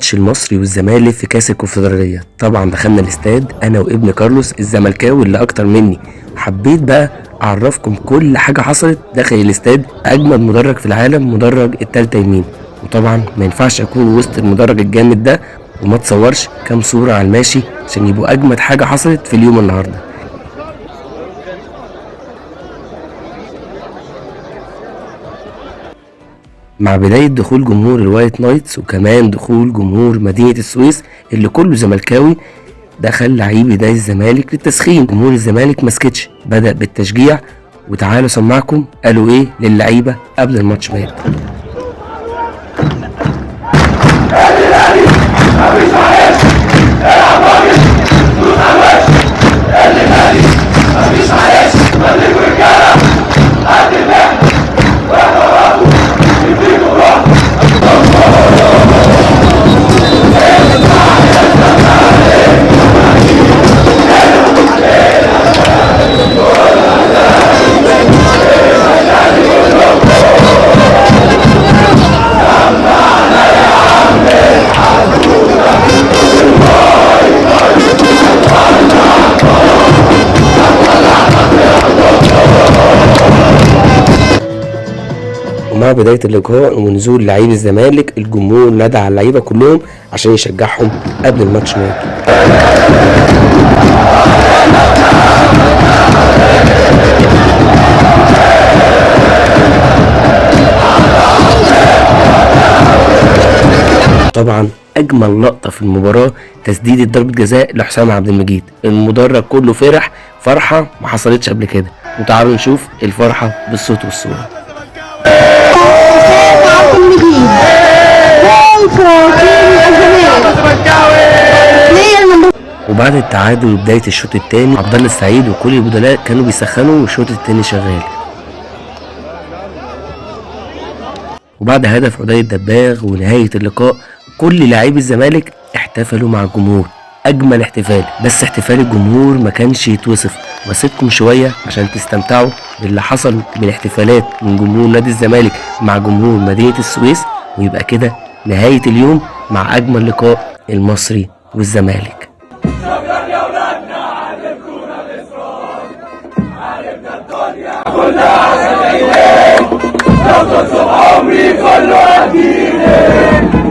ماتش المصري والزمالك في كاس الكونفدراليه. طبعا دخلنا الاستاد انا وابن كارلوس الزملكاوي اللي اكتر مني، وحبيت بقى اعرفكم كل حاجه حصلت داخل الاستاد. اجمد مدرج في العالم مدرج التالتة يمين، وطبعا ما ينفعش اكون وسط المدرج الجامد ده وما تصورش كام صوره على الماشي عشان يبقوا اجمد حاجه حصلت في اليوم النهارده. مع بداية دخول جمهور الوايت نايتس وكمان دخول جمهور مدينة السويس اللي كله زملكاوي، دخل لعيبي نادي الزمالك للتسخين. جمهور الزمالك مسكتش، بدأ بالتشجيع، وتعالوا سمعكم قالوا ايه للعيبة قبل الماتش ما يبدأ. ومع بداية اللقاء ونزول لعيب الزمالك، الجمهور نادى على اللعيبة كلهم عشان يشجعهم قبل الماتش ما يبدأ. طبعا اجمل لقطة في المباراة تسديدة ضربة جزاء لحسام عبد المجيد. المدرج كله فرح فرحة ما حصلتش قبل كده، وتعالوا نشوف الفرحة بالصوت والصورة. وبعد التعادل وبداية الشوط الثاني، عبد الله السعيد وكل البدلاء كانوا بيسخنوا والشوط الثاني شغال. وبعد هدف عدي الدباغ ونهاية اللقاء، كل لاعبي الزمالك احتفلوا مع الجمهور اجمل احتفال. بس احتفال الجمهور ما كانش يتوصف، واسيبكم شوية عشان تستمتعوا باللي حصل من احتفالات من جمهور نادي الزمالك مع جمهور مدينة السويس، ويبقى كده نهاية اليوم مع اجمل لقاء المصري والزمالك. كلها عمري كله أكيد